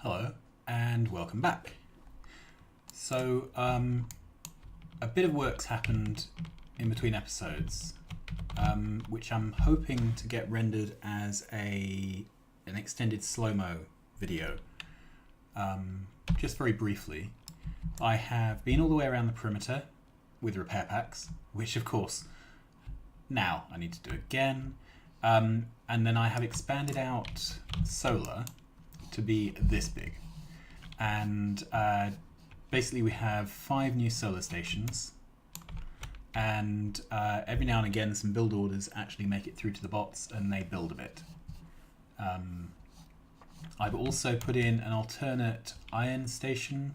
Hello and welcome back. So a bit of work's happened in between episodes, which I'm hoping to get rendered as an extended slow-mo video. Just very briefly, I have been all the way around the perimeter with repair packs, which of course now I need to do again, and then I have expanded out solar to be this big, and basically we have 5 new solar stations, and every now and again some build orders actually make it through to the bots and they build a bit. I've also put in an alternate iron station,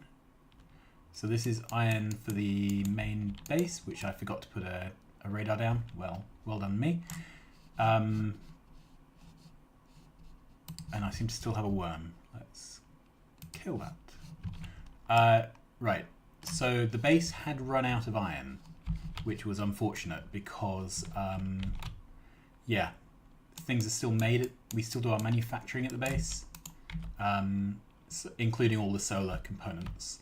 so this is iron for the main base, which I forgot to put a radar down. Well done me. And I seem to still have a worm. Let's kill that. Right, so the base had run out of iron, which was unfortunate because, yeah, things are still made. We still do our manufacturing at the base, including all the solar components.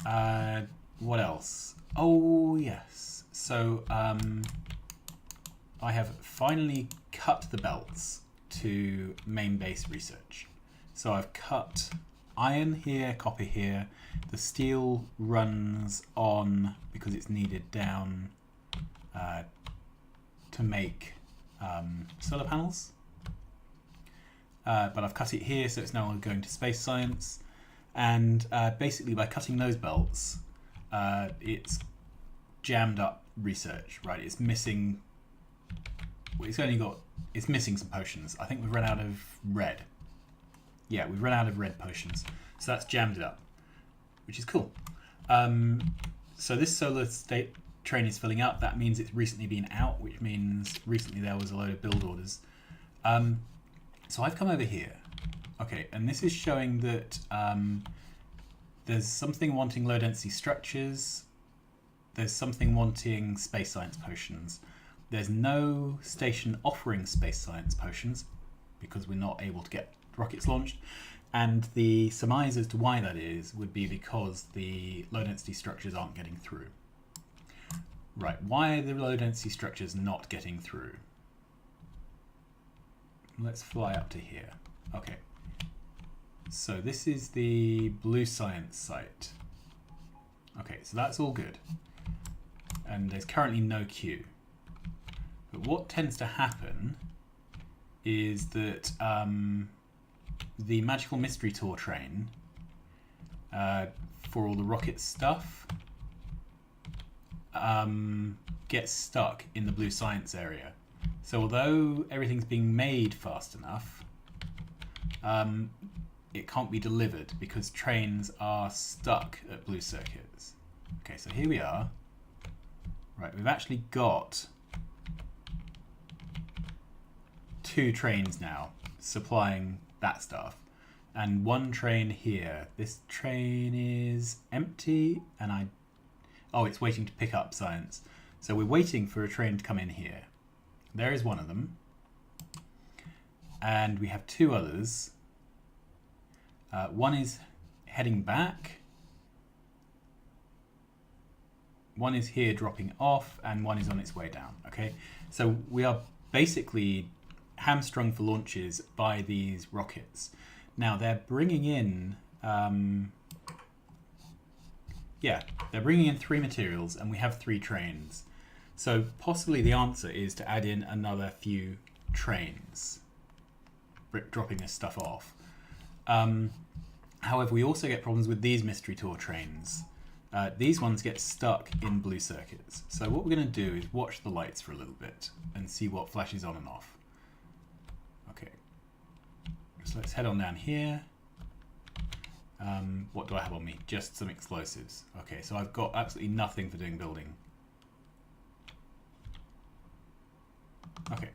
What else? Oh, yes. So I have finally cut the belts to main base research. So I've cut iron here, copper here. The steel runs on because it's needed down to make solar panels. But I've cut it here, so it's now going to space science. And basically by cutting those belts, it's jammed up research, right? It's missing, it's missing some potions. I think we've run out of red. Yeah, we've run out of red potions. So that's jammed it up, which is cool. So this solar state train is filling up. That means it's recently been out, which means recently there was a load of build orders. So I've come over here. Okay, and this is showing that there's something wanting low density structures. There's something wanting space science potions. There's no station offering space science potions because we're not able to get rockets launched. And the surmise as to why that is would be because the low density structures aren't getting through. Right, why are the low density structures not getting through? Let's fly up to here. Okay. So this is the blue science site. Okay, so that's all good. And there's currently no queue. But what tends to happen is that the magical mystery tour train for all the rocket stuff gets stuck in the blue science area. So although everything's being made fast enough, it can't be delivered because trains are stuck at blue circuits. Okay, so here we are. Right, we've actually got 2 trains now supplying that stuff, and 1 train here. This train is empty, and it's waiting to pick up science. So we're waiting for a train to come in here. There is one of them, and we have 2 others. One is heading back, one is here dropping off, and one is on its way down. Okay, so we are basically hamstrung for launches by these rockets. Now they're bringing in, they're bringing in 3 materials, and we have 3 trains. So possibly the answer is to add in another few trains, dropping this stuff off. However, we also get problems with these mystery tour trains. These ones get stuck in blue circuits. So what we're going to do is watch the lights for a little bit and see what flashes on and off. Okay, so let's head on down here. What do I have on me? Just some explosives. Okay, so I've got absolutely nothing for doing building. Okay,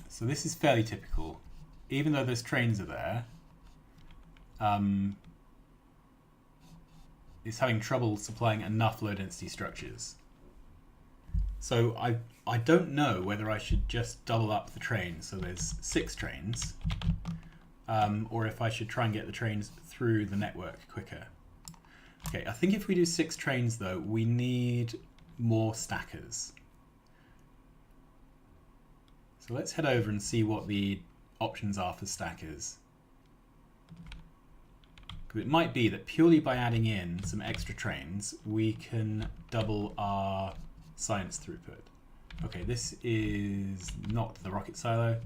so this is fairly typical. Even though those trains are there, it's having trouble supplying enough low density structures. So I don't know whether I should just double up the trains. So there's 6 trains, or if I should try and get the trains through the network quicker. Okay, I think if we do 6 trains though, we need more stackers. So let's head over and see what the options are for stackers. Because it might be that purely by adding in some extra trains, we can double our science throughput. Okay, this is not the rocket silo.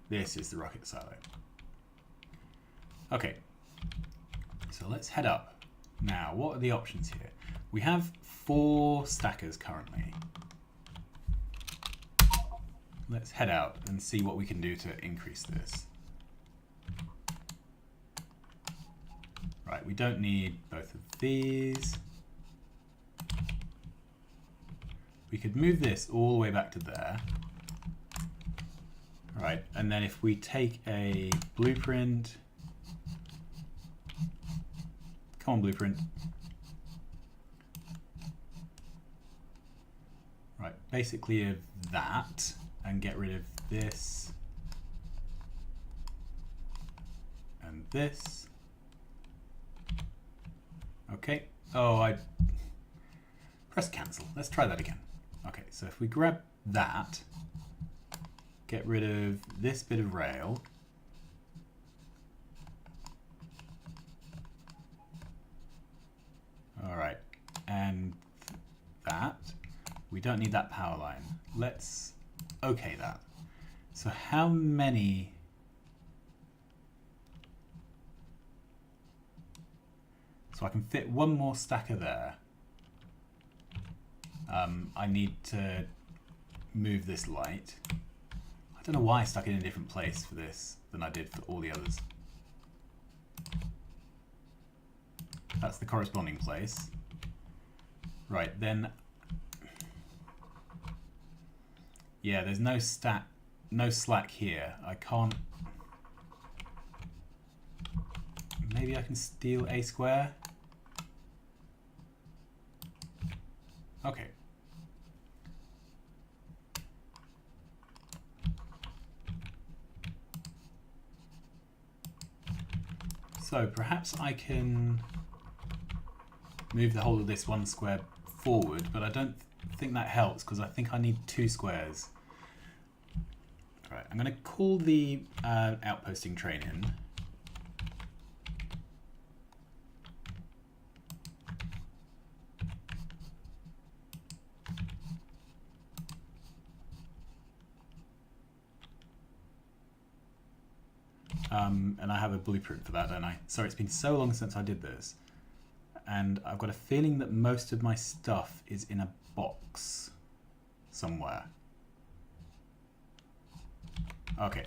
This is the rocket silo. Okay, so let's head up. Now, what are the options here? We have 4 stackers currently. Let's head out and see what we can do to increase this. Right, we don't need both of these. We could move this all the way back to there. Right, and then if we take a blueprint, come on blueprint. Right, basically of that, and get rid of this, and this. Okay, oh, I pressed cancel. Let's try that again. Okay, so if we grab that, get rid of this bit of rail, all right, and that. We don't need that power line. Let's okay that. So how many? So I can fit one more stacker there. I need to move this light. I don't know why I stuck it in a different place for this than I did for all the others. That's the corresponding place. Right, then. Yeah, there's no slack here. I can't. Maybe I can steal a square. Okay. So perhaps I can move the whole of this 1 square forward, but I don't think that helps because I think I need 2 squares. All right, I'm going to call the outposting train in. And I have a blueprint for that, don't I? Sorry, it's been so long since I did this. And I've got a feeling that most of my stuff is in a box somewhere. Okay.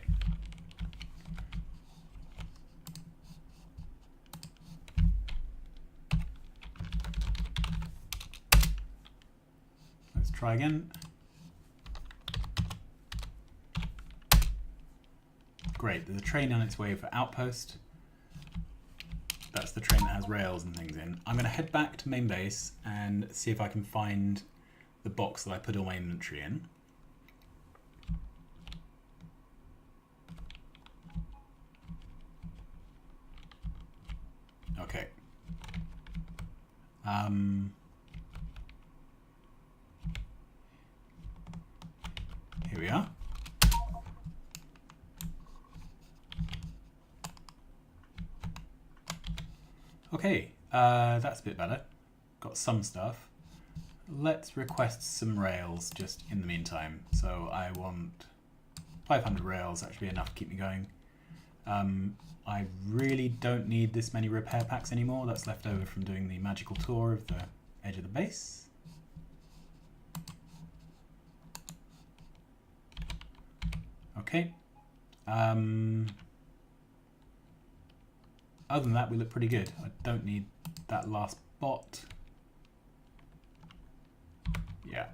Let's try again. Great, there's a train on its way for outpost. That's the train that has rails and things in. I'm going to head back to main base and see if I can find the box that I put all my inventory in. Okay. Here we are. Okay, that's a bit better. Got some stuff. Let's request some rails just in the meantime. So I want 500 rails, that should be enough to keep me going. I really don't need this many repair packs anymore. That's left over from doing the magical tour of the edge of the base. Okay. Other than that, we look pretty good. I don't need that last bot. Yeah.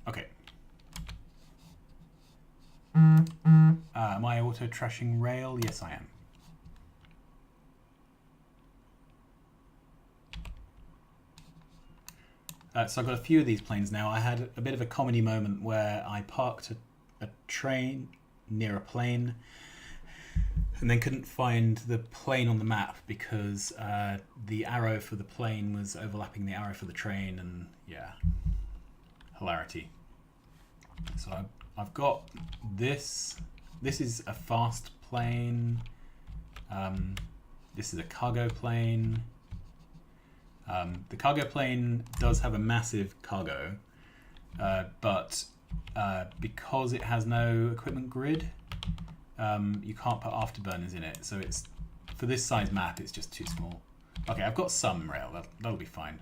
Okay. Am I auto-trashing rail? Yes, I am. So I've got a few of these planes now. I had a bit of a comedy moment where I parked a train. near a plane, and then couldn't find the plane on the map because the arrow for the plane was overlapping the arrow for the train, and yeah, hilarity. So I've got this. This is a fast plane. This is a cargo plane. The cargo plane does have a massive cargo, but because it has no equipment grid, you can't put afterburners in it. So it's, for this size map, it's just too small. Okay, I've got some rail. That'll be fine.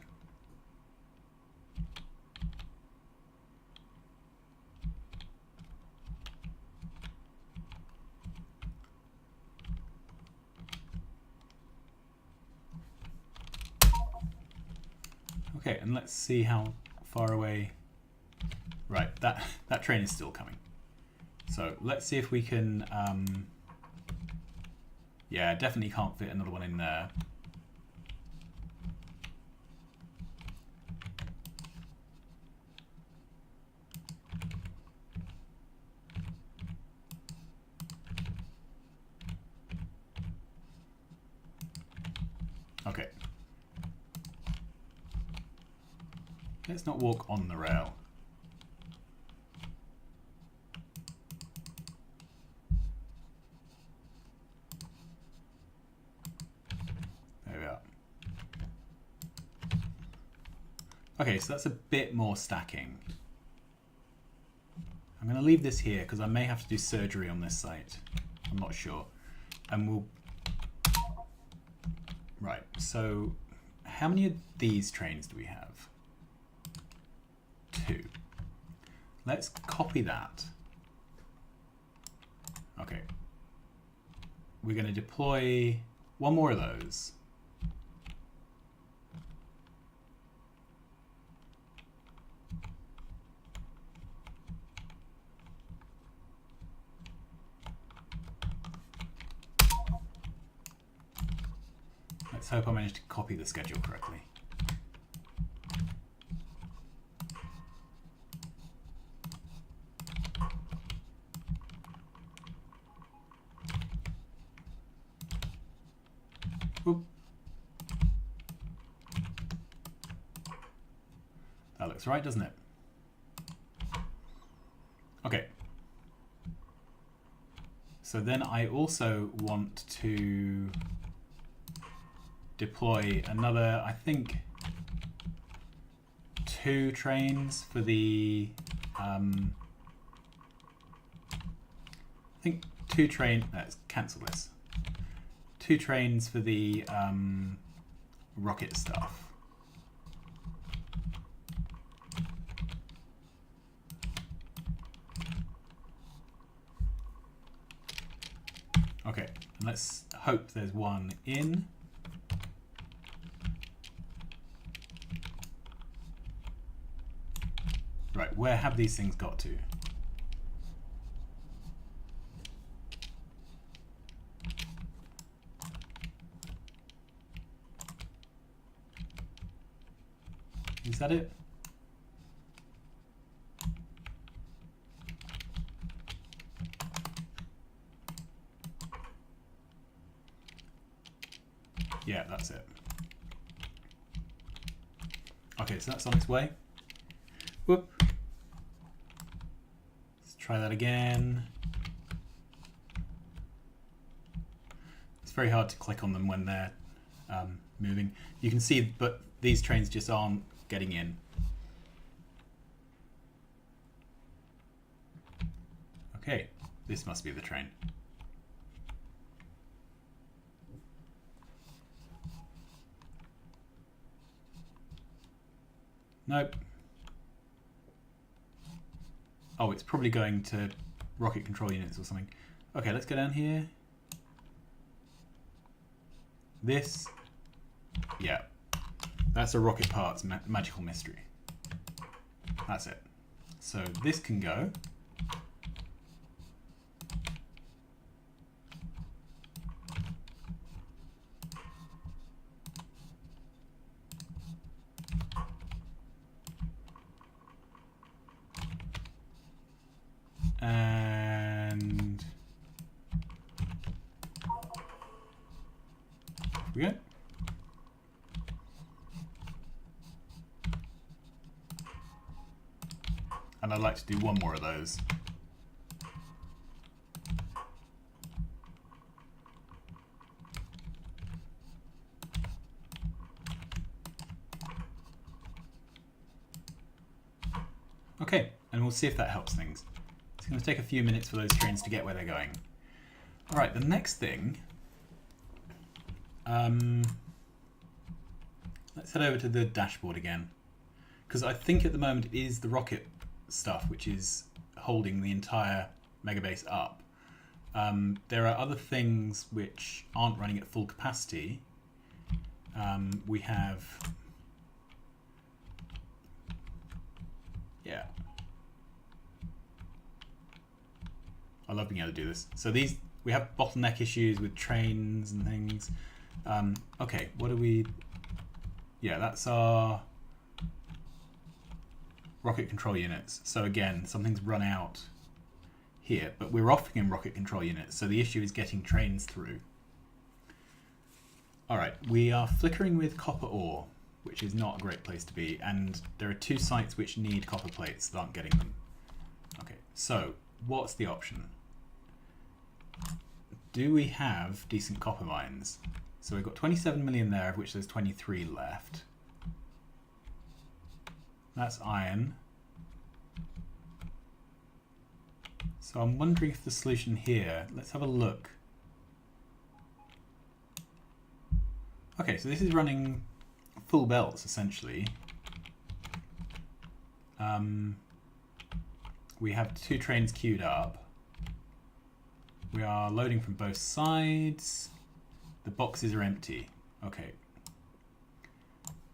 Okay, and let's see how far away. Right, that train is still coming. So let's see if we can. Yeah, definitely can't fit another one in there. Okay. Let's not walk on the rail. There we are. Okay, so that's a bit more stacking. I'm going to leave this here because I may have to do surgery on this site. I'm not sure. And we'll... Right, so how many of these trains do we have? 2. Let's copy that. Okay. We're going to deploy one more of those. Let's hope I managed to copy the schedule correctly. Whoop. That looks right, doesn't it? Okay. So then I also want to deploy another, I think, 2 trains for the, I think 2 train, let's cancel this. 2 trains for the rocket stuff. Okay, and let's hope there's one in. Right, where have these things got to? Is that it? Yeah, that's it. Okay, so that's on its way. Whoop. Let's try that again. It's very hard to click on them when they're moving. You can see, but these trains just aren't getting in. Okay, this must be the train. Nope. Oh, it's probably going to rocket control units or something. Okay, let's go down here. This, yeah, that's a rocket parts magical mystery. That's it. So this can go. And we go. And I'd like to do one more of those. Okay, and we'll see if that helps things. It's going to take a few minutes for those trains to get where they're going. All right, the next thing, let's head over to the dashboard again, because I think at the moment it is the rocket stuff which is holding the entire megabase up. There are other things which aren't running at full capacity. We have, yeah. I love being able to do this. So we have bottleneck issues with trains and things. Okay, what do we... Yeah, that's our rocket control units. So again, something's run out here, but we're offing in rocket control units, so the issue is getting trains through. All right, we are flickering with copper ore, which is not a great place to be, and there are 2 sites which need copper plates that aren't getting them. Okay, so what's the option? Do we have decent copper mines? So we've got 27 million there, of which there's 23 left. That's iron. So I'm wondering if the solution here, let's have a look. Okay, so this is running full belts essentially. We have 2 trains queued up. We are loading from both sides. The boxes are empty. Okay.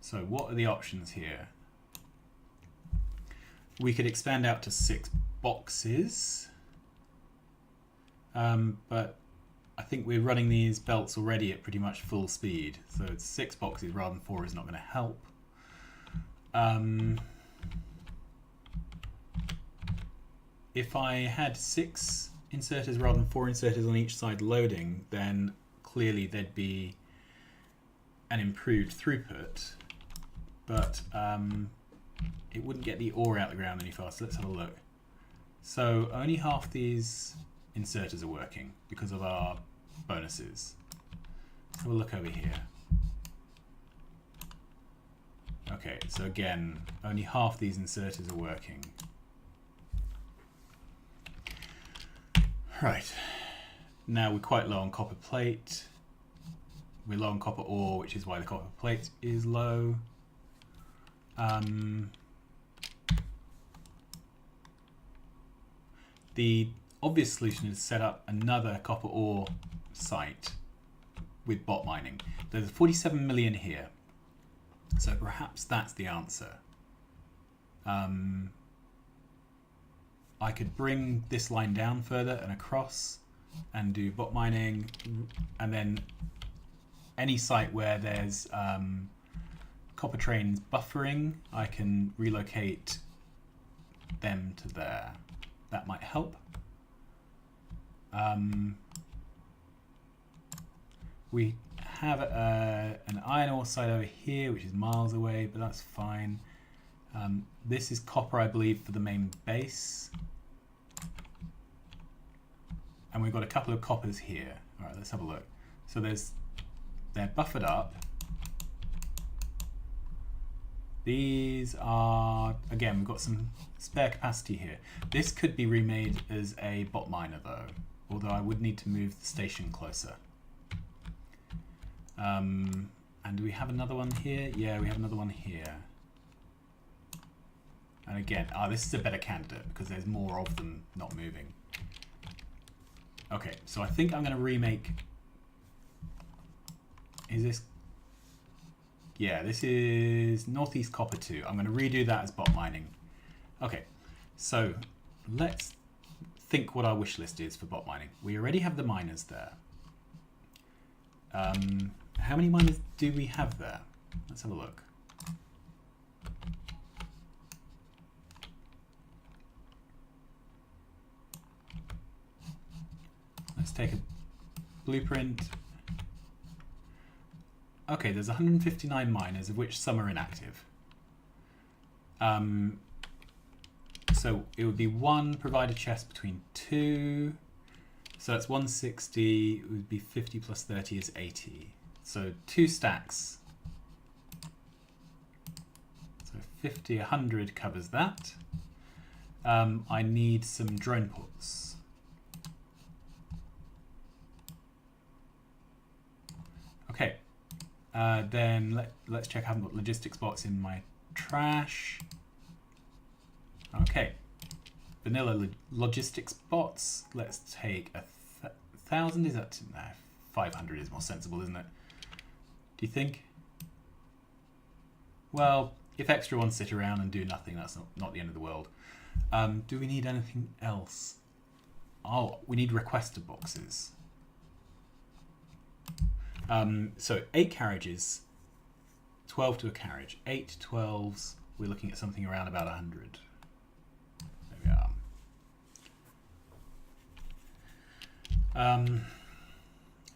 So what are the options here? We could expand out to 6 boxes. But I think we're running these belts already at pretty much full speed. So it's 6 boxes rather than 4 is not going to help. If I had 6 inserters rather than 4 inserters on each side loading, then clearly there'd be an improved throughput, but it wouldn't get the ore out the ground any faster. Let's have a look. So only half these inserters are working because of our bonuses. Let's have a look over here. Okay, so again, only half these inserters are working. Right, now we're quite low on copper plate. We're low on copper ore, which is why the copper plate is low. The obvious solution is to set up another copper ore site with bot mining. There's 47 million here, so perhaps that's the answer. I could bring this line down further and across and do bot mining, and then any site where there's copper trains buffering, I can relocate them to there. That might help. We have an iron ore site over here, which is miles away, but that's fine. This is copper, I believe, for the main base. And we've got a couple of coppers here. All right, let's have a look. So they're buffered up. These are, again, we've got some spare capacity here. This could be remade as a bot miner though, although I would need to move the station closer. And do we have another one here? Yeah, we have another one here. And again, this is a better candidate because there's more of them not moving. Okay, so I think I'm going to remake. Is this? Yeah, this is Northeast Copper 2. I'm going to redo that as bot mining. Okay, so let's think what our wish list is for bot mining. We already have the miners there. How many miners do we have there? Let's have a look. Let's take a blueprint. Okay, there's 159 miners, of which some are inactive. So it would be 1 provider chest between 2. So that's 160. It would be 50 plus 30 is 80. So 2 stacks. So 50, 100 covers that. I need some drone ports. Okay. Then let's check I haven't got logistics bots in my trash. Okay. Vanilla logistics bots. Let's take 1,000. Is that no? 500 is more sensible, isn't it? Do you think? Well, if extra ones sit around and do nothing, that's not the end of the world. Do we need anything else? Oh, we need requester boxes. So 8 carriages, 12 to a carriage. 8 12s. We're looking at something around about 100. There we are.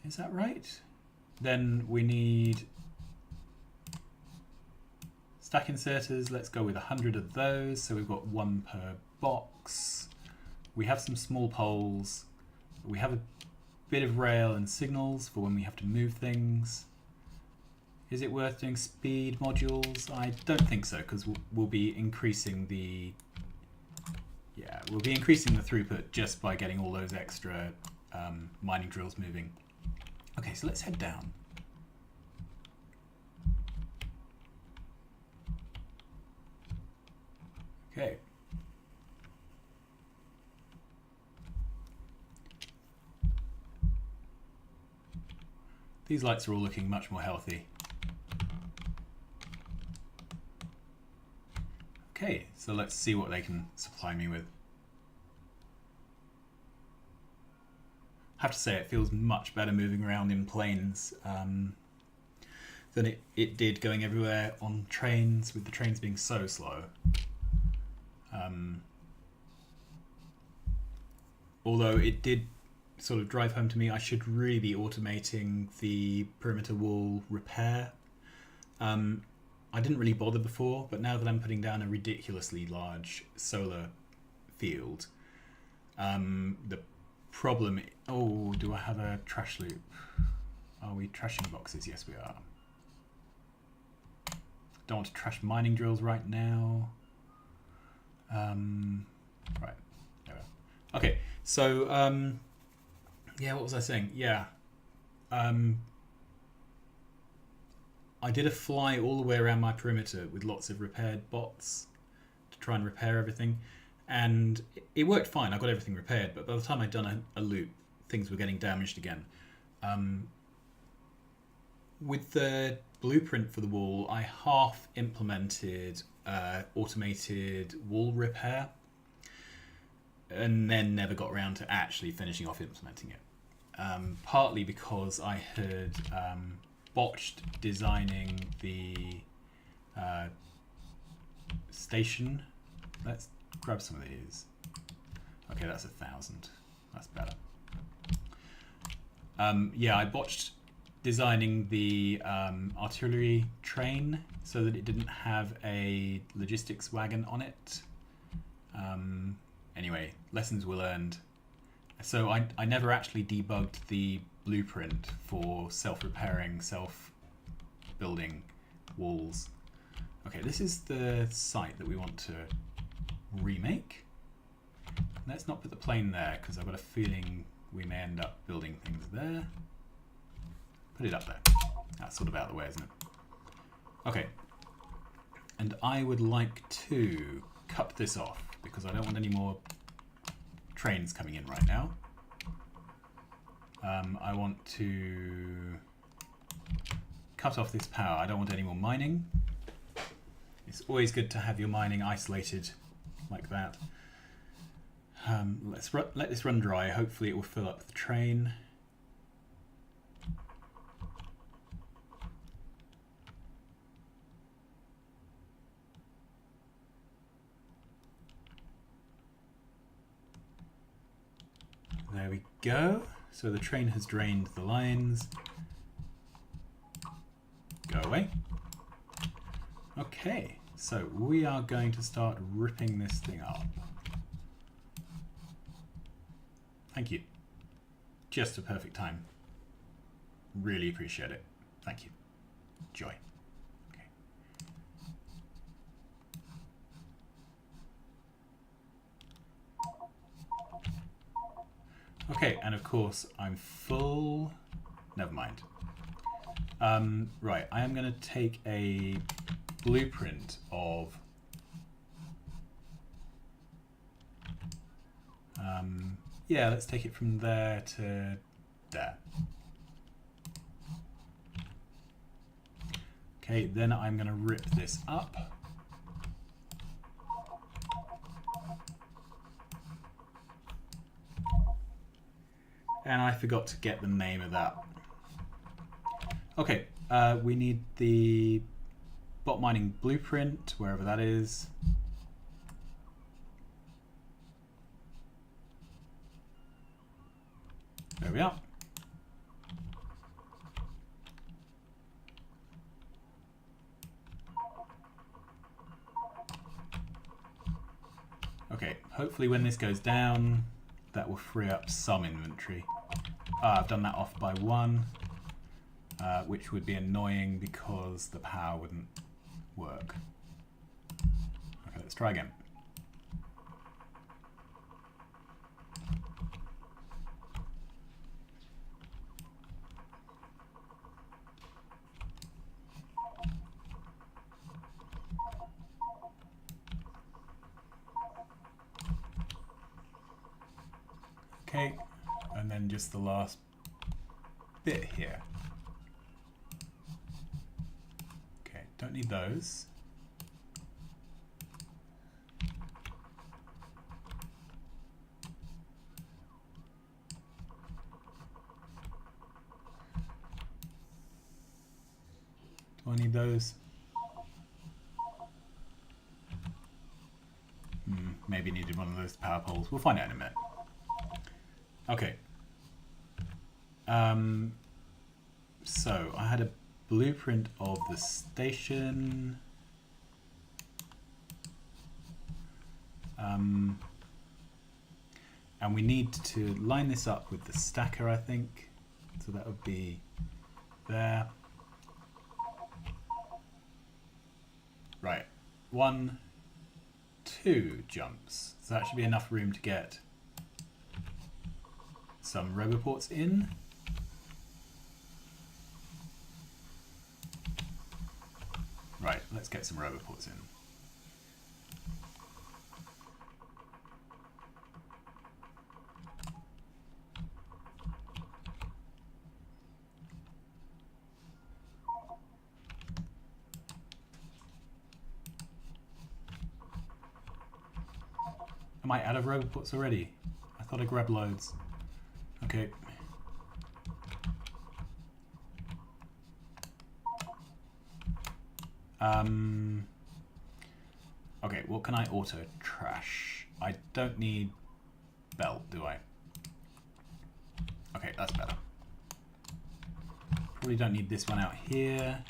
Is that right? Then we need stack inserters. Let's go with 100 of those. So we've got 1 per box. We have some small poles. We have a bit of rail and signals for when we have to move things. Is it worth doing speed modules? I don't think so, because we'll be increasing the throughput just by getting all those extra mining drills moving. Okay, so let's head down. Okay. These lights are all looking much more healthy. Okay, so let's see what they can supply me with. I have to say it feels much better moving around in planes than it did going everywhere on trains, with the trains being so slow. Although it did sort of drive home to me, I should really be automating the perimeter wall repair. I didn't really bother before, but now that I'm putting down a ridiculously large solar field, the problem... Oh, do I have a trash loop? Are we trashing boxes? Yes, we are. Don't want to trash mining drills right now. Right, there we are. Okay, so, yeah, what was I saying? Yeah. I did a fly all the way around my perimeter with lots of repaired bots to try and repair everything. And it worked fine. I got everything repaired. But by the time I'd done a loop, things were getting damaged again. With the blueprint for the wall, I half implemented automated wall repair and then never got around to actually finishing off implementing it. Partly because I had botched designing the station. Let's grab some of these. Okay, that's 1,000. That's better. Yeah, I botched designing the artillery train so that it didn't have a logistics wagon on it. Anyway, lessons were learned. So I never actually debugged the blueprint for self-repairing, self-building walls. Okay, this is the site that we want to remake. Let's not put the plane there, because I've got a feeling we may end up building things there. Put it up there. That's sort of out of the way, isn't it? Okay. And I would like to cut this off, because I don't want any more trains coming in right now. I want to cut off this power. I don't want any more mining. It's always good to have your mining isolated like that. Let's let this run dry. Hopefully it will fill up the train. There we go. So the train has drained the lines. go away. Okay, so we are going to start ripping this thing up. Thank you. Just a perfect time. Really appreciate it. Thank you. Joy. Okay. Okay, and of course I'm full. Never mind. Right, I am going to take a blueprint of yeah, let's take it from there to there. Okay, then I'm going to rip this up. And I forgot to get the name of that. Okay, we need the bot mining blueprint, wherever that is. There we are. Okay, hopefully when this goes down, that will free up some inventory. I've done that off by 1, which would be annoying because the power wouldn't work. Okay, let's try again. Okay, and then just the last bit here. Okay, don't need those. Do I need those? Maybe needed one of those power poles. We'll find out in a minute. Okay. So I had a blueprint of the station. And we need to line this up with the stacker, I think. So that would be there. Right. 1, 2 jumps. So that should be enough room to get some roboports in. Right, let's get some roboports in. Am I out of roboports already? I thought I grabbed loads. Okay. Okay, what can I auto trash? I don't need belt, do I? Okay, that's better. Probably don't need this one out here.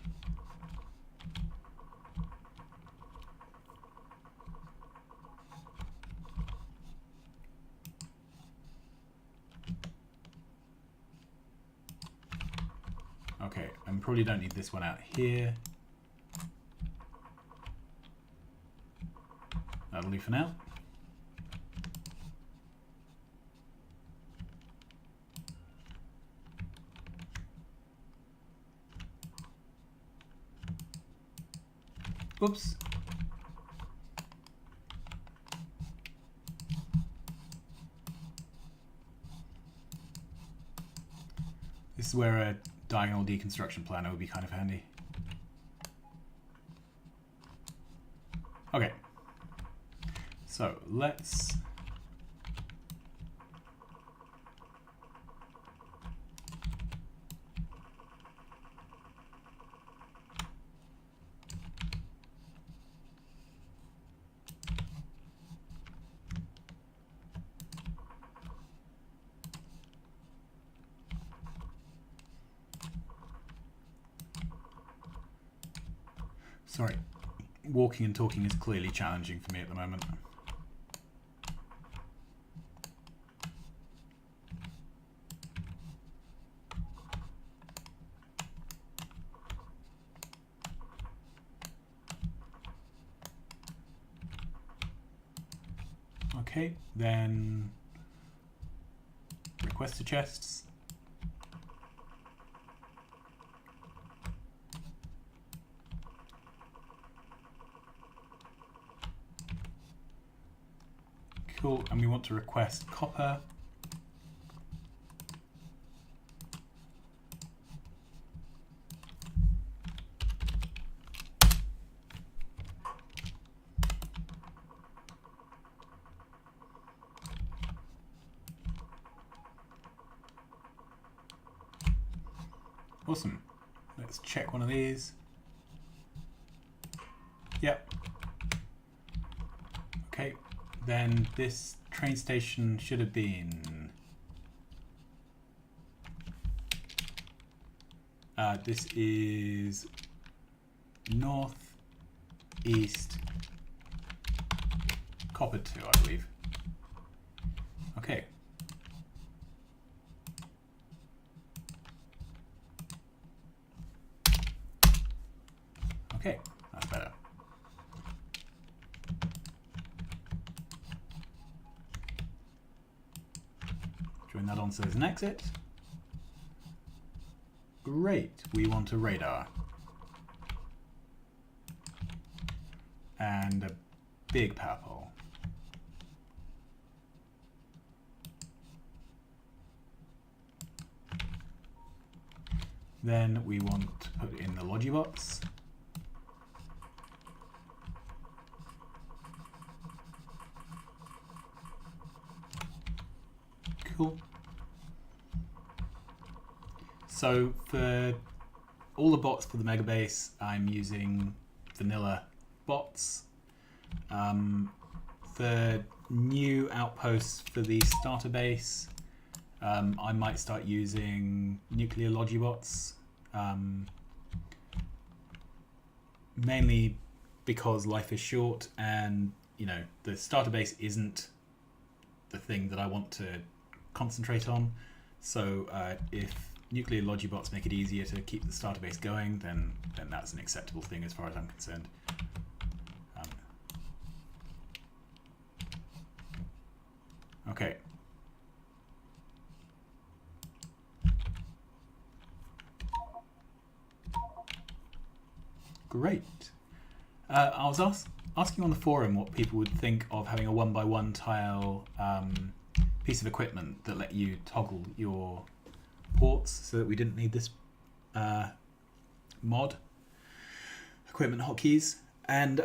Okay, and probably don't need this one out here. That'll do for now. Oops. This is where a diagonal deconstruction planner would be kind of handy. Okay. So let's Sorry, walking and talking is clearly challenging for me at the moment. Okay, then requester chests. Cool, and we want to request copper. Awesome. Let's check one of these. Yep. Okay, then this train station should have been... this is north, east, copper 2, I believe. Okay. Okay, that's better. Join that on so there's an exit. Great, we want a radar. And a big power pole. Then we want to put in the Logibots. Cool. So for all the bots for the mega base, I'm using vanilla bots. The new outposts for the starter base, I might start using nuclear logibots, mainly because life is short and the starter base isn't the thing that I want to concentrate on. So if nuclear logibots make it easier to keep the starter base going, then that's an acceptable thing as far as I'm concerned. Okay. Great. I was asking on the forum what people would think of having a 1x1 tile piece of equipment that let you toggle your ports so that we didn't need this mod equipment hotkeys. And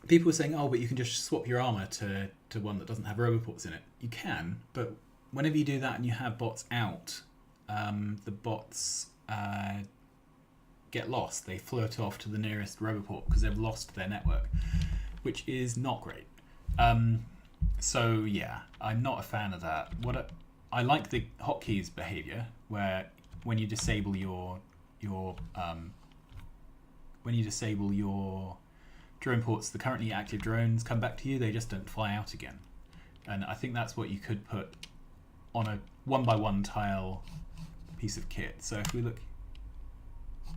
people were saying, oh, but you can just swap your armor to one that doesn't have roboports in it. You can, but whenever you do that and you have bots out, the bots get lost. They float off to the nearest roboport because they've lost their network, which is not great. So yeah, I'm not a fan of that. I like the hotkeys behavior, where when you disable your drone ports, the currently active drones come back to you. They just don't fly out again. And I think that's what you could put on a 1x1 tile piece of kit. So if we look,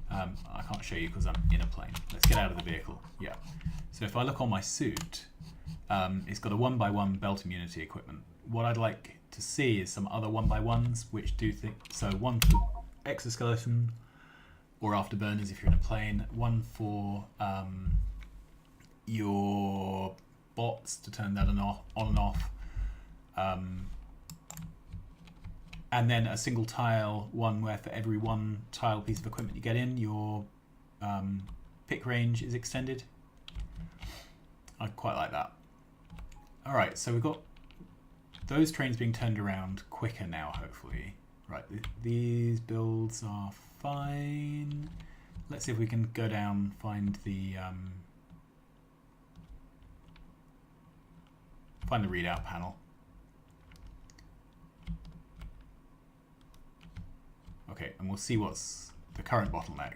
I can't show you because I'm in a plane. Let's get out of the vehicle. Yeah. So if I look on my suit, it's got a 1x1 belt immunity equipment. What I'd like to see is some other 1x1s which do things. So one for exoskeleton or afterburners if you're in a plane. One for your bots to turn that on and off. And then a single tile one where for every one tile piece of equipment you get in, your pick range is extended. I quite like that. All right, so we've got those trains being turned around quicker now, hopefully. Right, these builds are fine. Let's see if we can go down, find the readout panel. Okay, and we'll see what's the current bottleneck.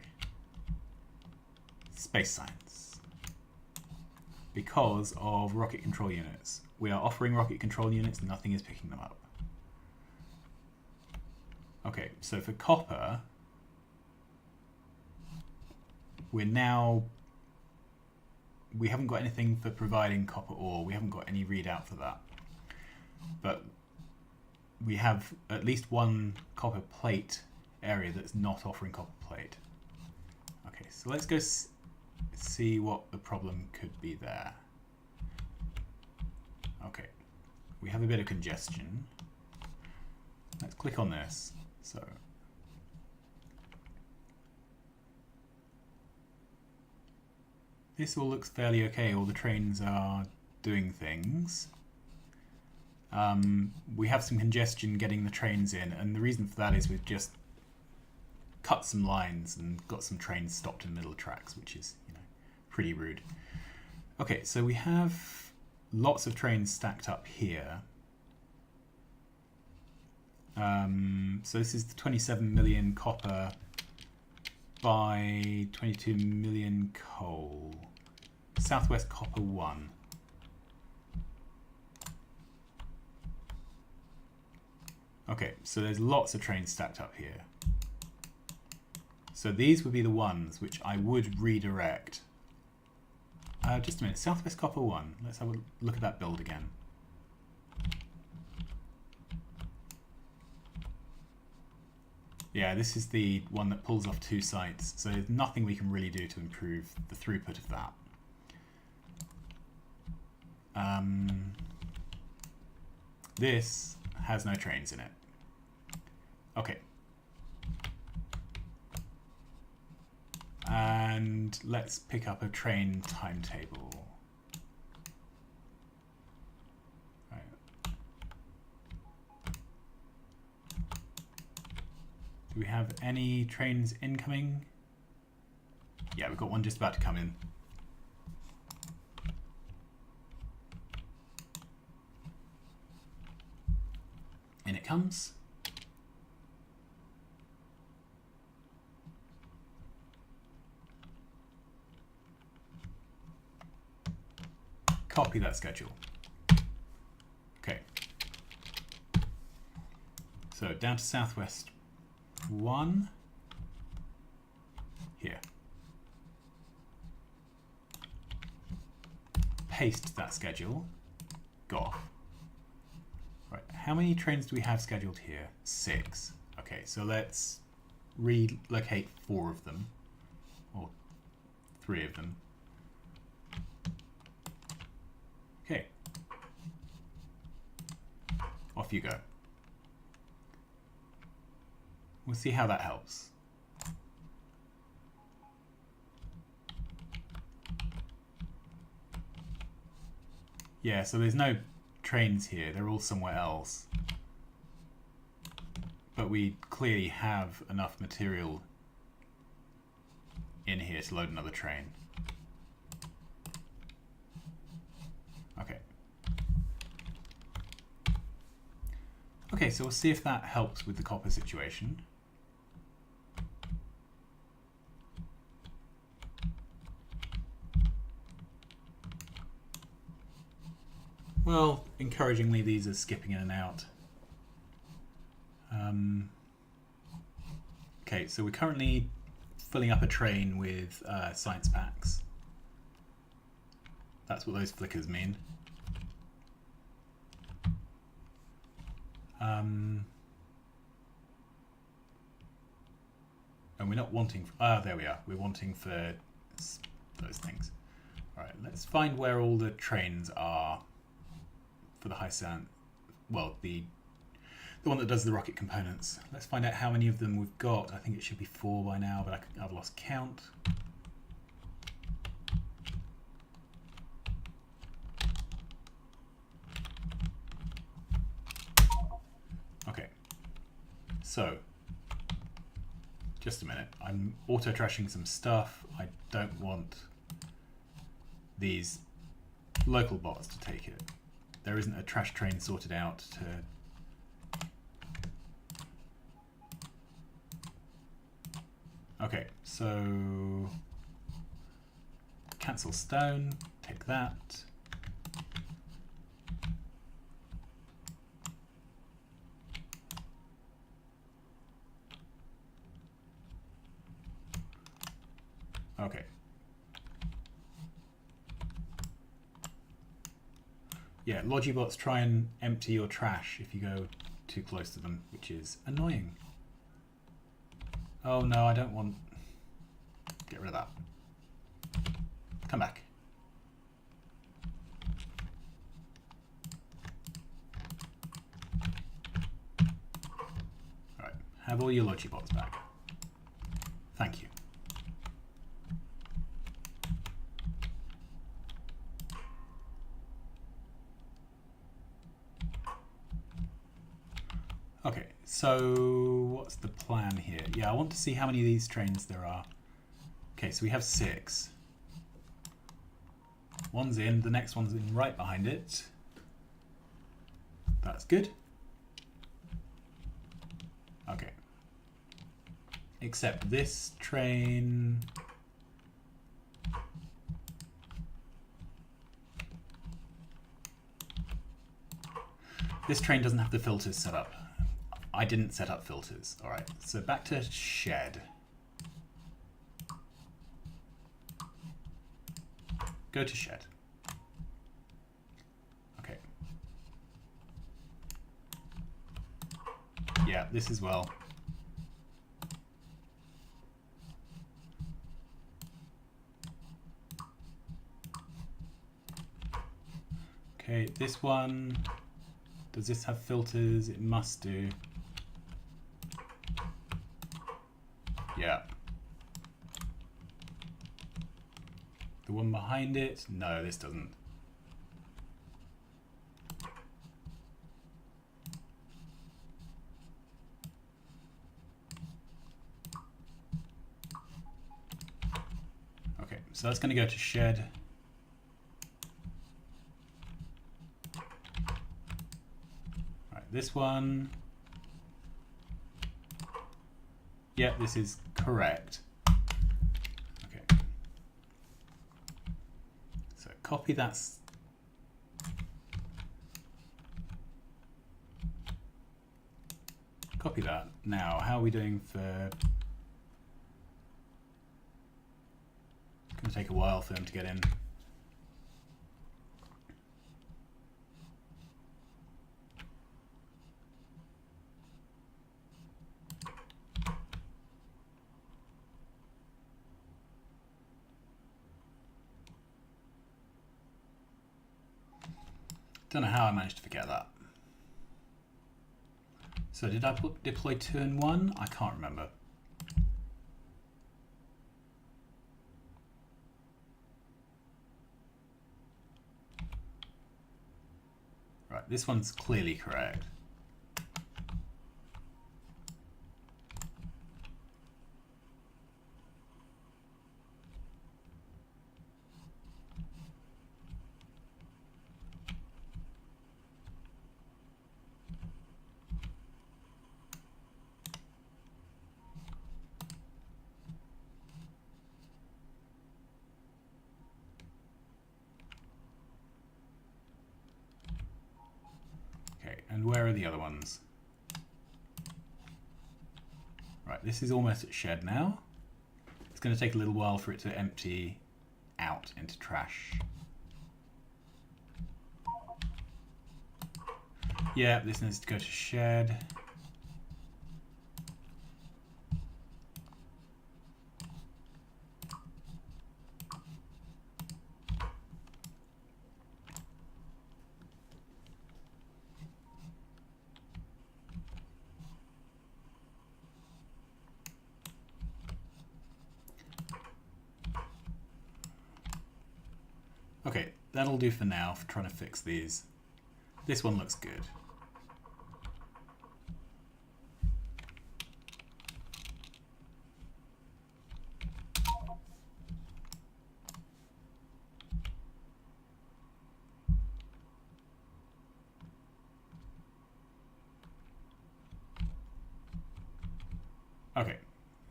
Space science. Because of rocket control units. We are offering rocket control units, nothing is picking them up. Okay, so for copper, we haven't got anything for providing copper ore. We haven't got any readout for that. But we have at least one copper plate area that's not offering copper plate. Okay, so let's go see what the problem could be there. Okay, we have a bit of congestion. Let's click on this. So this all looks fairly okay. All the trains are doing things. We have some congestion getting the trains in, and the reason for that is we've just cut some lines and got some trains stopped in the middle of tracks, which is, you know, pretty rude. Okay, so we have lots of trains stacked up here. So this is the 27 million copper by 22 million coal. Southwest Copper 1. Okay, so there's lots of trains stacked up here. So these would be the ones which I would redirect. Just a minute, Southwest Copper 1. Let's have a look at that build again. Yeah, this is the one that pulls off 2 sites, so there's nothing we can really do to improve the throughput of that. This has no trains in it. Okay. And let's pick up a train timetable. Right. Do we have any trains incoming? Yeah, we've got one just about to come in. In it comes. Copy that schedule. Okay. So down to Southwest 1. Here. Paste that schedule. Go off. Right, how many trains do we have scheduled here? 6. Okay, so let's relocate 4 of them, or 3 of them. Okay. Off you go. We'll see how that helps. Yeah, so there's no trains here, they're all somewhere else. But we clearly have enough material in here to load another train. Okay. Okay, so we'll see if that helps with the copper situation. Well, encouragingly, these are skipping in and out. Okay, so we're currently filling up a train with science packs. That's what those flickers mean. And we're not wanting... there we are. We're wanting for those things. Alright, let's find where all the trains are for the high sound, well, the one that does the rocket components. Let's find out how many of them we've got. I think it should be 4 by now, but I've lost count. Okay, so just a minute. I'm auto-trashing some stuff. I don't want these local bots to take it. There isn't a trash train sorted out to... Okay, so cancel stone, take that. Okay. Yeah, Logibots try and empty your trash if you go too close to them, which is annoying. Oh no, I don't want... Get rid of that. Come back. Alright, have all your Logibots back. Thank you. Okay, so what's the plan here? Yeah, I want to see how many of these trains there are. Okay, so we have 6. One's in, the next one's in right behind it. That's good. Okay. Except this train... This train doesn't have the filters set up. I didn't set up filters. All right, so back to shed. Go to shed. Okay. Yeah, this as well. Okay, this one, does this have filters? It must do. Yeah. The one behind it? No, this doesn't. Okay, so that's going to go to shed. Right, this one. Yeah, this is correct. Okay. So copy that. Copy that. Now, how are we doing for... It's going to take a while for them to get in. Don't know how I managed to forget that. So did I deploy 2 and 1? I can't remember. Right, this one's clearly correct. And where are the other ones? Right, this is almost at shed now. It's going to take a little while for it to empty out into trash. Yeah, this needs to go to shed. Okay, that'll do for now for trying to fix these. This one looks good. Okay,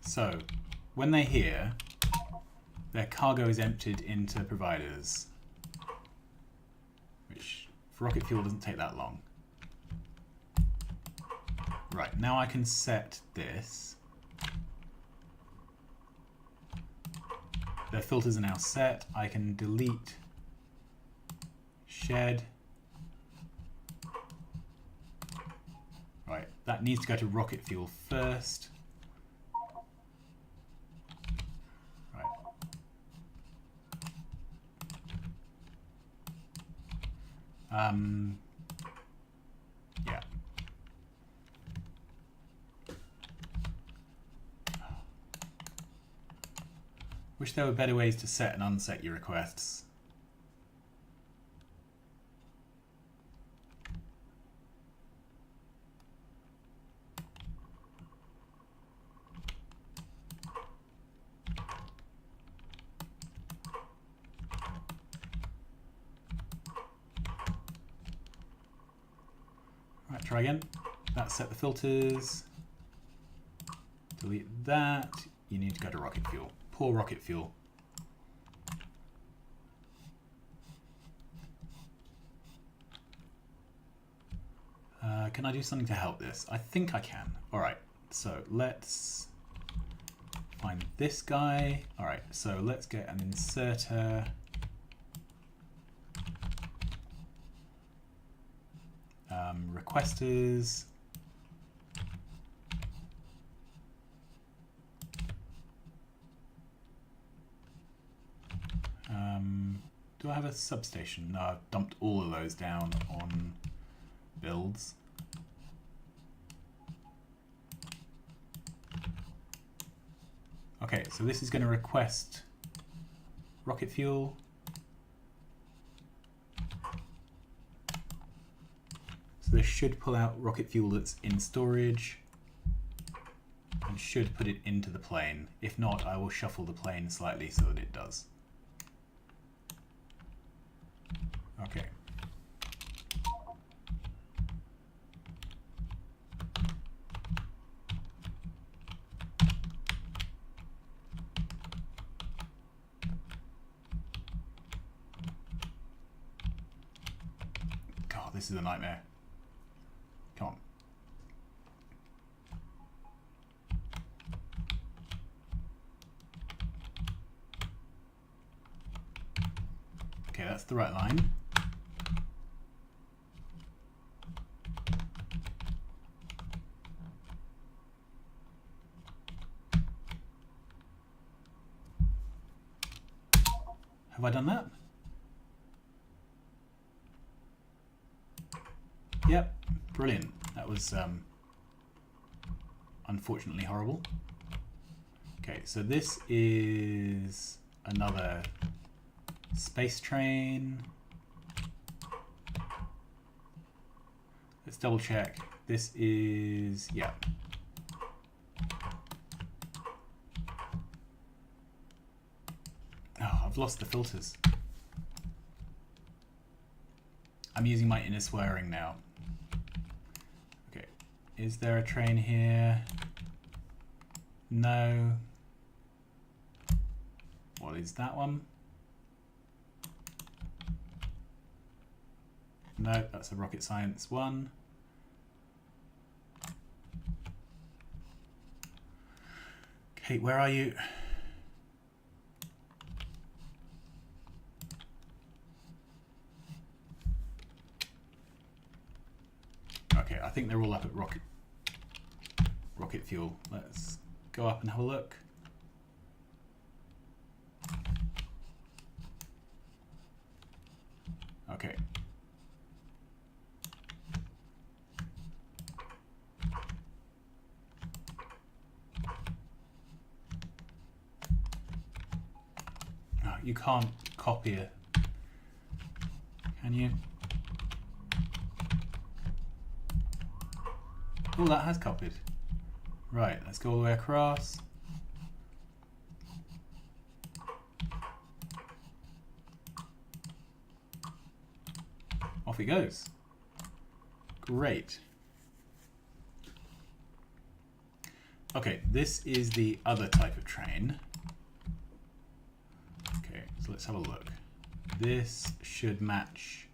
so when they hear their cargo is emptied into providers, which for rocket fuel doesn't take that long. Right, now I can set this. Their filters are now set. I can delete shed. Right, that needs to go to rocket fuel first. Right. Yeah. Wish there were better ways to set and unset your requests. Right, try again. That set the filters. Delete that. You need to go to rocket fuel. Poor rocket fuel. Can I do something to help this? I think I can. Alright, so let's find this guy. Alright, so let's get an inserter. Requesters. Do I have a substation? No, I've dumped all of those down on builds. Okay, so this is going to request rocket fuel. So this should pull out rocket fuel that's in storage and should put it into the plane. If not, I will shuffle the plane slightly so that it does. Okay. God, this is a nightmare. Come on. Okay, that's the right line. Have I done that? Yep, brilliant. That was unfortunately horrible. Okay, so this is another space train. Let's double check. This is, yeah. Oh, I've lost the filters. I'm using my inner swearing now. Okay, is there a train here? No. What is that one? No, that's a rocket science one. Okay, where are you? Okay, I think they're all up at rocket fuel. Let's go up and have a look. Okay. Oh, you can't copy it, can you? Oh, that has copied. Right, let's go all the way across. Off it goes. Great. Okay, this is the other type of train. So let's have a look. This should match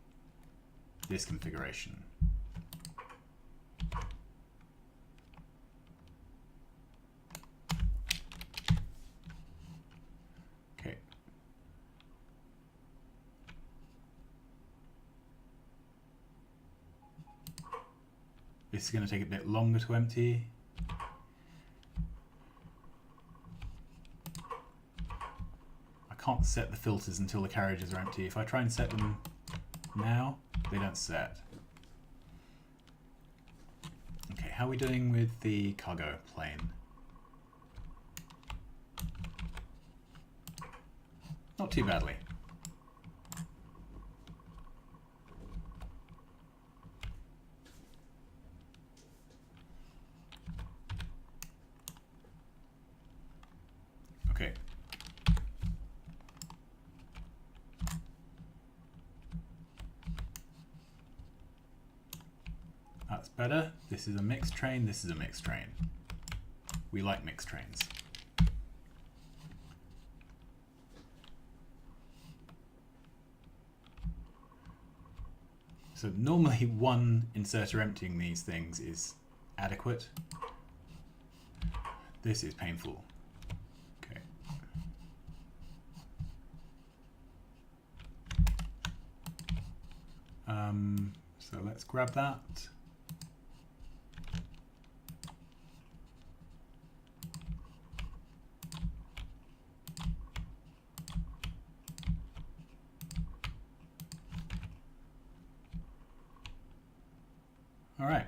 this configuration. Okay. This is going to take a bit longer to empty. I can't set the filters until the carriages are empty. If I try and set them now, they don't set. Okay, how are we doing with the cargo plane? Not too badly. Okay. That's better. This is a mixed train, this is a mixed train. We like mixed trains. So normally one inserter emptying these things is adequate. This is painful. Okay. So let's grab that. All right.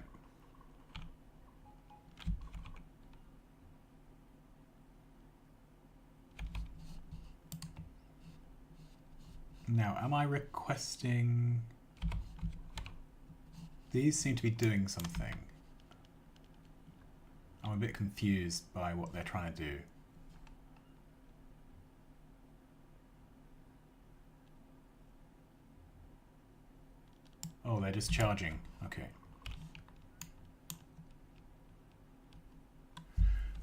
Now, am I requesting... These seem to be doing something. I'm a bit confused by what they're trying to do. Oh, they're just charging. Okay.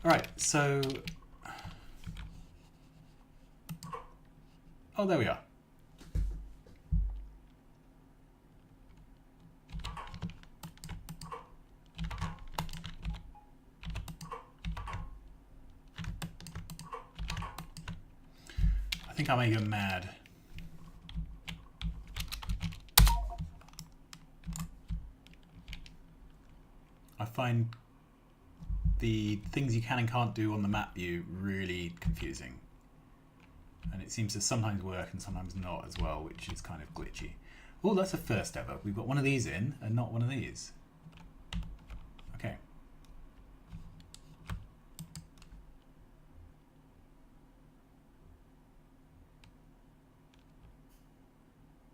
All right, so... Oh, there we are. I think I may go mad. I find the things you can and can't do on the map view really confusing. And it seems to sometimes work and sometimes not as well, which is kind of glitchy. Oh, that's a first ever. We've got one of these in and not one of these. Okay.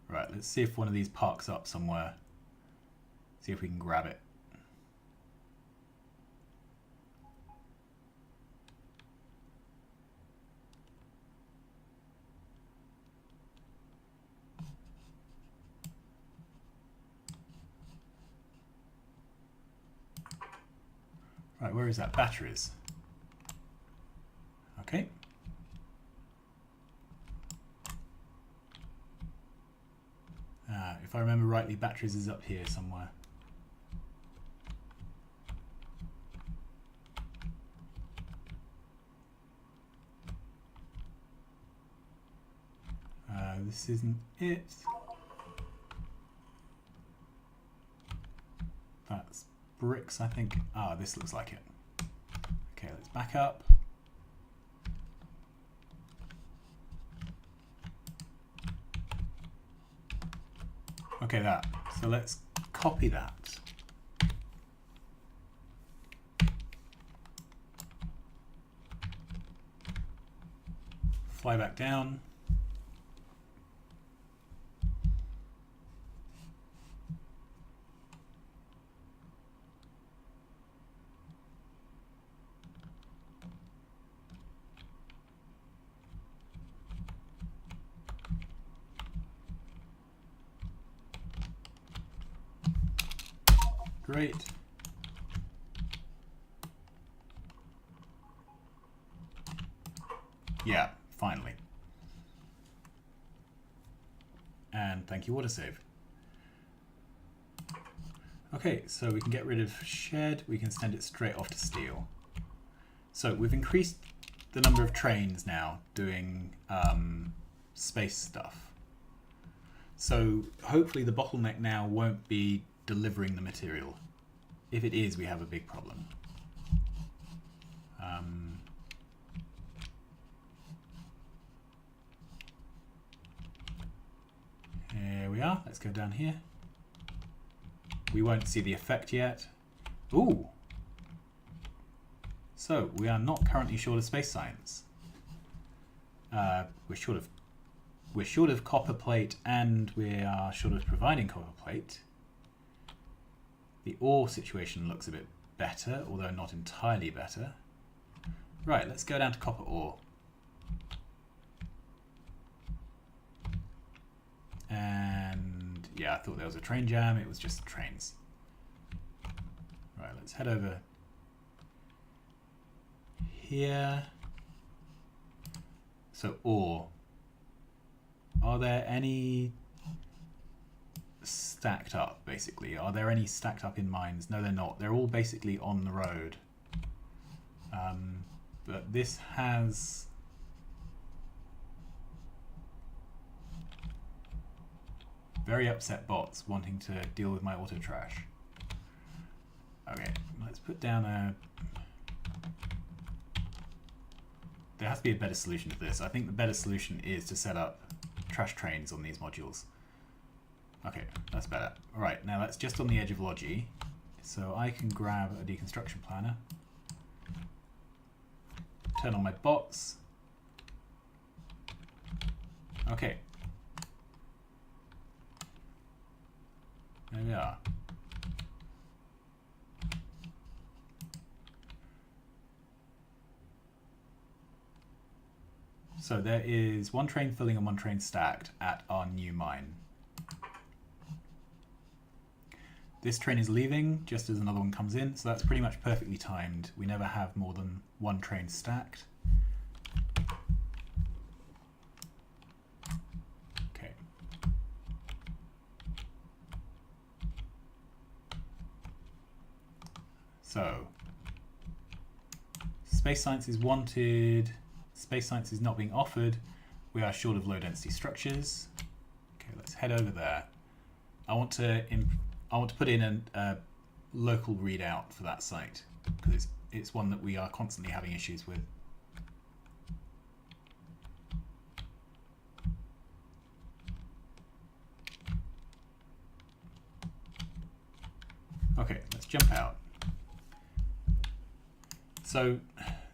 Right, let's see if one of these parks up somewhere. See if we can grab it. Right, where is that? Batteries. Okay. If I remember rightly, batteries is up here somewhere. This isn't it. That's bricks, I think. Ah, this looks like it. Okay, let's back up. Okay, that. So let's copy that. Fly back down. Great. Yeah, finally. and thank you autosave. Okay, so we can get rid of shed, we can send it straight off to steel. So we've increased the number of trains now doing space stuff. So hopefully the bottleneck now won't be delivering the material. If it is, we have a big problem. Here we are. Let's go down here. We won't see the effect yet. Ooh! So, we are not currently short of space science. We're short of copper plate, and we are short of providing copper plate. The ore situation looks a bit better, although not entirely better. Right, let's go down to copper ore. And yeah, I thought there was a train jam, it was just trains. Right, let's head over here. So ore. Are there any stacked up, basically? Are there any stacked up in mines? No, they're not. They're all basically on the road. But this has... very upset bots wanting to deal with my auto trash. Okay, let's put down a... There has to be a better solution to this. I think the better solution is to set up trash trains on these modules. Okay, that's better. Alright, now that's just on the edge of Logi. So I can grab a deconstruction planner. Turn on my bots. Okay. There we are. So there is one train filling and one train stacked at our new mine. This train is leaving just as another one comes in, so that's pretty much perfectly timed. We never have more than one train stacked. Okay. So, space science is wanted, space science is not being offered, we are short of low density structures. Okay, let's head over there. I want to put in a local readout for that site, because it's one that we are constantly having issues with. Okay, let's jump out. So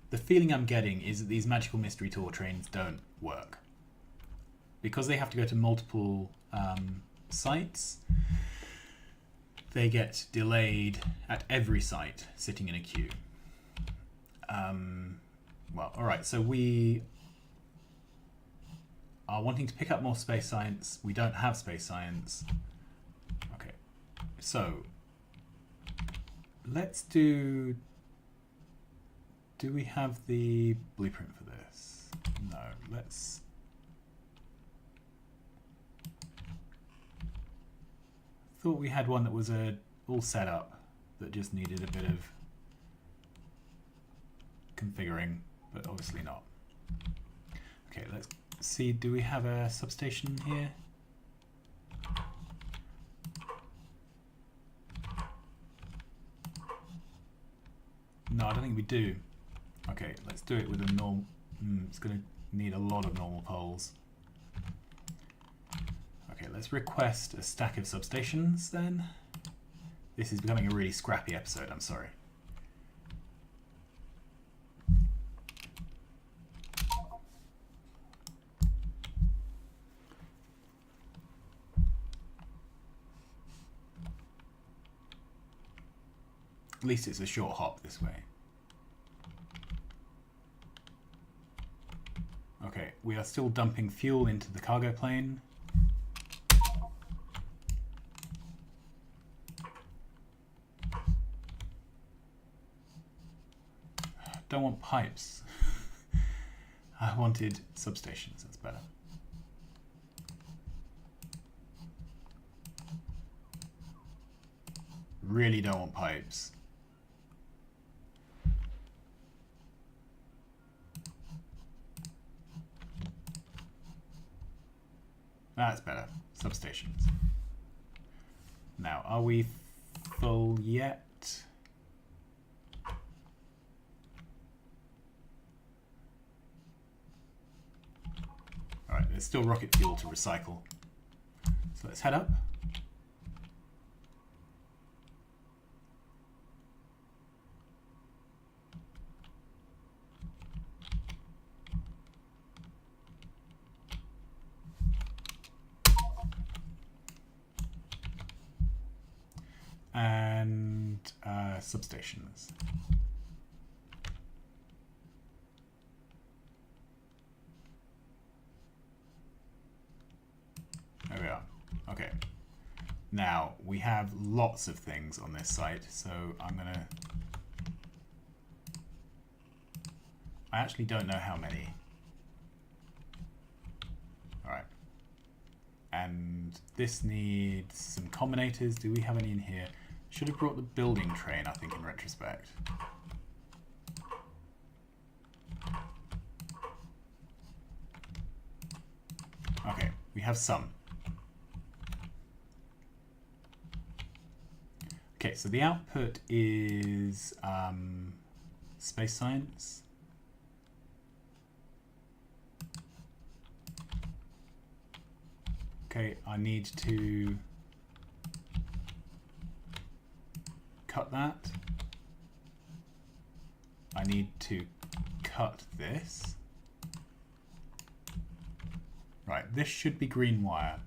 the feeling I'm getting is that these magical mystery tour trains don't work. Because they have to go to multiple sites, they get delayed at every site sitting in a queue. Well, alright, so we are wanting to pick up more space science. We don't have space science. Okay, so let's do we have the blueprint for this? No, let's... Thought we had one that was all set up that just needed a bit of configuring, but obviously not. Okay, let's see, do we have a substation here? No, I don't think we do. Okay, let's do it with a normal... it's going to need a lot of normal poles. Okay, let's request a stack of substations then. This is becoming a really scrappy episode, I'm sorry. At least it's a short hop this way. Okay, we are still dumping fuel into the cargo plane. Don't want pipes. I wanted substations, that's better. Really don't want pipes. That's better. Substations. Now, are we full yet? Alright, there's still rocket fuel to recycle. So let's head up. And substations. There we are. Okay. Now, we have lots of things on this site, so I'm going to... I actually don't know how many. Alright. And this needs some combinators. Do we have any in here? Should have brought the building train, I think, in retrospect. Okay, we have some. Okay, so the output is space science. Okay, I need to cut that. I need to cut this. Right, this should be green wire.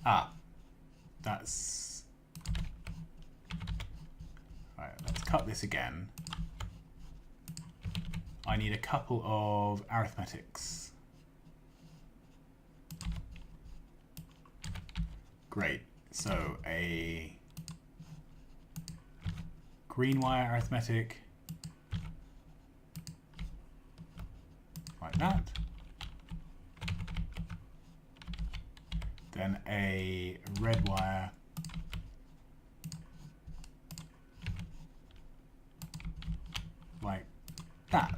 Ah, that's... Right, let's cut this again. I need a couple of arithmetics. Great. So a green wire arithmetic, like that. Then a red wire, like that.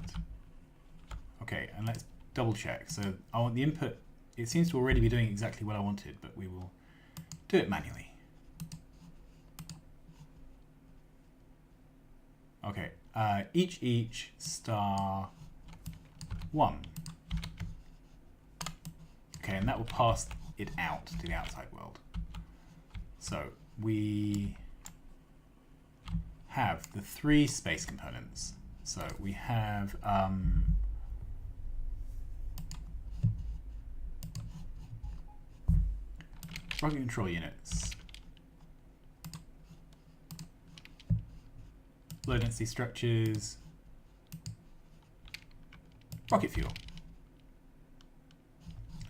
Okay, and let's double check. So I want the input, it seems to already be doing exactly what I wanted, but we will do it manually. Okay, each star 1. Okay, and that will pass it out to the outside world. So we have the 3 space components. So we have rocket control units, low density structures, rocket fuel.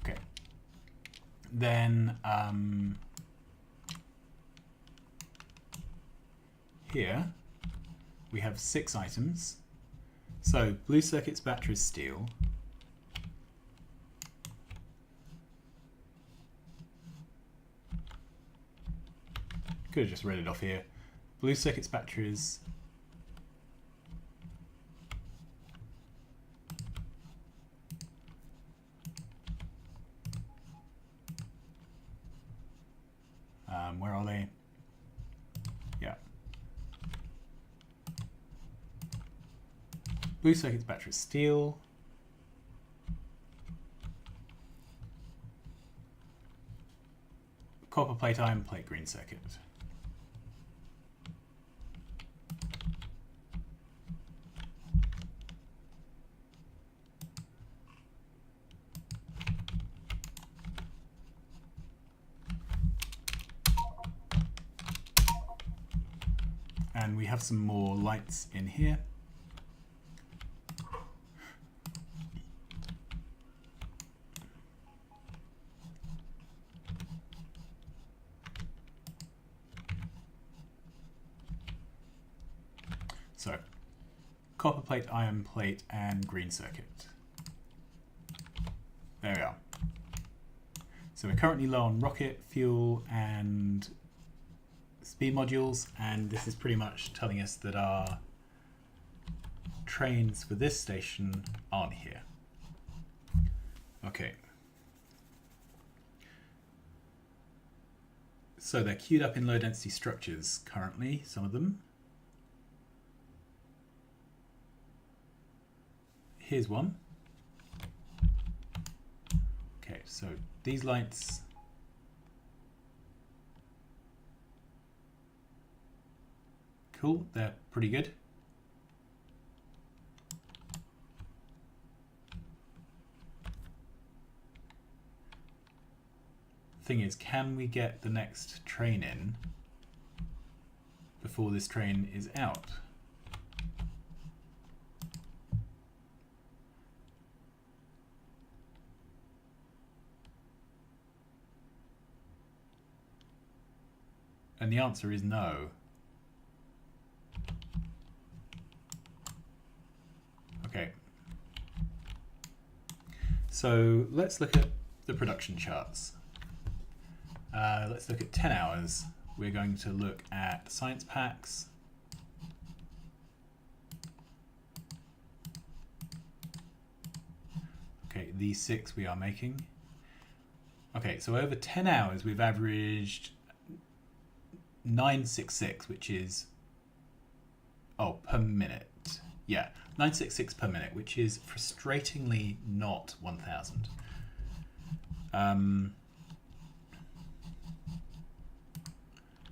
Okay. Then here we have 6 items. So blue circuits, batteries, steel. Could have just read it off here. Blue circuits, batteries. Where are they? Yeah. Blue circuits, batteries, steel. Copper plate, iron plate, green circuit. And we have some more lights in here. So, copper plate, iron plate, and green circuit. There we are. So we're currently low on rocket fuel and speed modules, and this is pretty much telling us that our trains for this station aren't here. Okay. So they're queued up in low density structures currently, some of them. Here's one. Okay, so these lights cool, they're pretty good. Thing is, can we get the next train in before this train is out? And the answer is no. Okay. So let's look at the production charts. Let's look at 10 hours. We're going to look at science packs. Okay, these 6 we are making. Okay, so over 10 hours we've averaged 966, which is, oh, per minute. Yeah, 966 per minute, which is frustratingly not 1,000.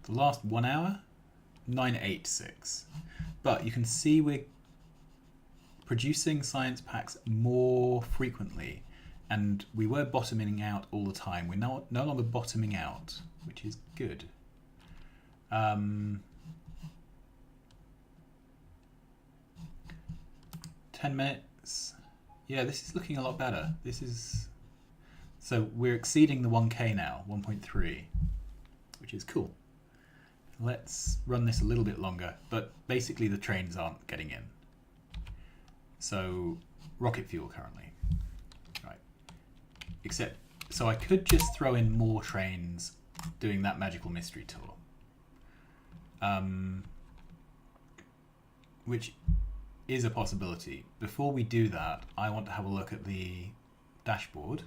The last 1 hour, 986. But you can see we're producing science packs more frequently, and we were bottoming out all the time. We're no longer bottoming out, which is good. 10 minutes. Yeah, this is looking a lot better. This is, so we're exceeding the 1K now, 1.3, which is cool. Let's run this a little bit longer, but basically the trains aren't getting in. So rocket fuel currently, right? Except, so I could just throw in more trains doing that magical mystery tour. Which is a possibility. Before we do that, I want to have a look at the dashboard.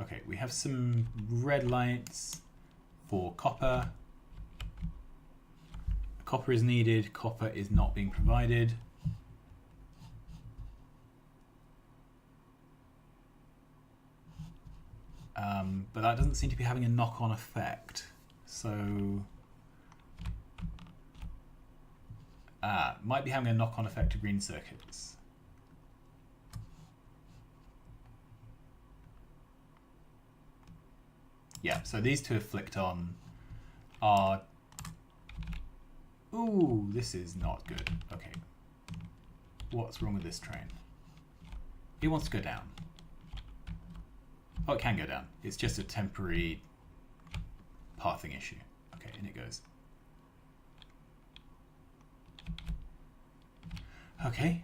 Okay, we have some red lights for copper. Copper is needed, copper is not being provided. But that doesn't seem to be having a knock-on effect. So, might be having a knock-on effect to green circuits. Yeah, so these two have flicked on are, ooh, this is not good. Okay, what's wrong with this train? It wants to go down. Oh, it can go down. It's just a temporary pathing issue. Okay, in it goes. Okay,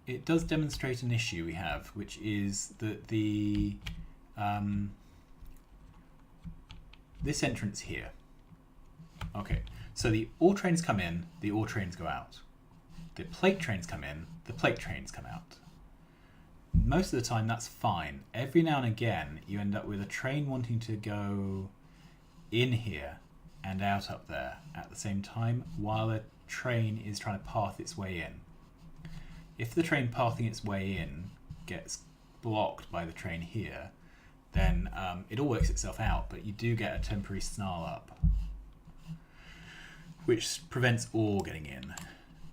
it does demonstrate an issue we have, which is that the this entrance here. Okay, so the ore trains come in, the ore trains go out. The plate trains come in, the plate trains come out. Most of the time that's fine. Every now and again you end up with a train wanting to go in here and out up there at the same time while a train is trying to path its way in. If the train pathing its way in gets blocked by the train here, then it all works itself out, but you do get a temporary snarl up, which prevents ore getting in.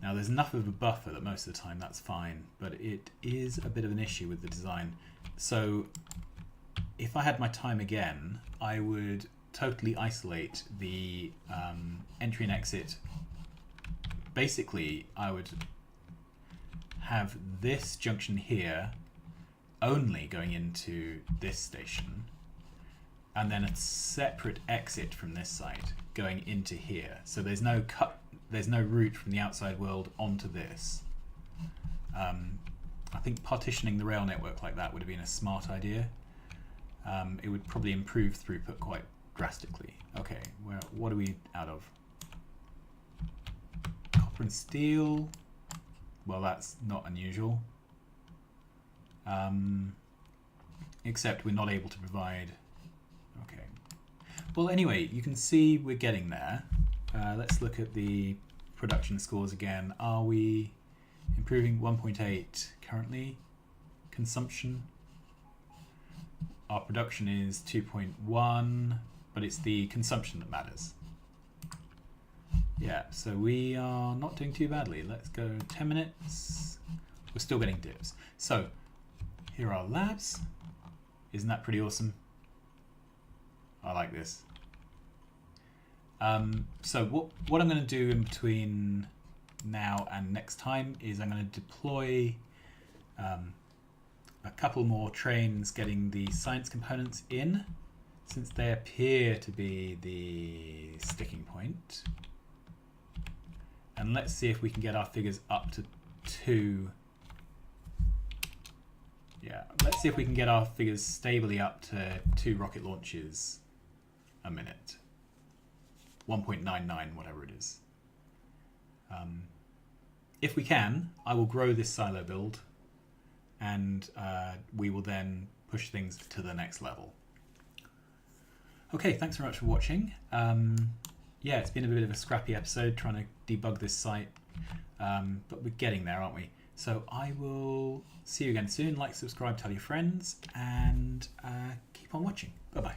Now there's enough of a buffer that most of the time that's fine, but it is a bit of an issue with the design. So if I had my time again, I would totally isolate the entry and exit. Basically, I would have this junction here only going into this station, and then a separate exit from this side going into here. So there's no route from the outside world onto this. I think partitioning the rail network like that would have been a smart idea. It would probably improve throughput quite drastically. Okay, what are we out of? Copper and steel. Well, that's not unusual. Except we're not able to provide. Okay. Well, anyway, you can see we're getting there. Let's look at the production scores again. Are we improving? 1.8 currently. Consumption. Our production is 2.1, but it's the consumption that matters. Yeah, so we are not doing too badly. Let's go 10 minutes. We're still getting dips. So here are our labs. Isn't that pretty awesome? I like this. So what I'm going to do in between now and next time is I'm going to deploy a couple more trains getting the science components in, since they appear to be the sticking point. And let's see if we can get our figures up to 2. Yeah, let's see if we can get our figures stably up to 2 rocket launches a minute. 1.99, whatever it is. If we can, I will grow this silo build, and we will then push things to the next level. Okay, thanks very much for watching. Yeah, it's been a bit of a scrappy episode trying to debug this site, but we're getting there, aren't we? So I will see you again soon. Like, subscribe, tell your friends, and keep on watching. Bye-bye.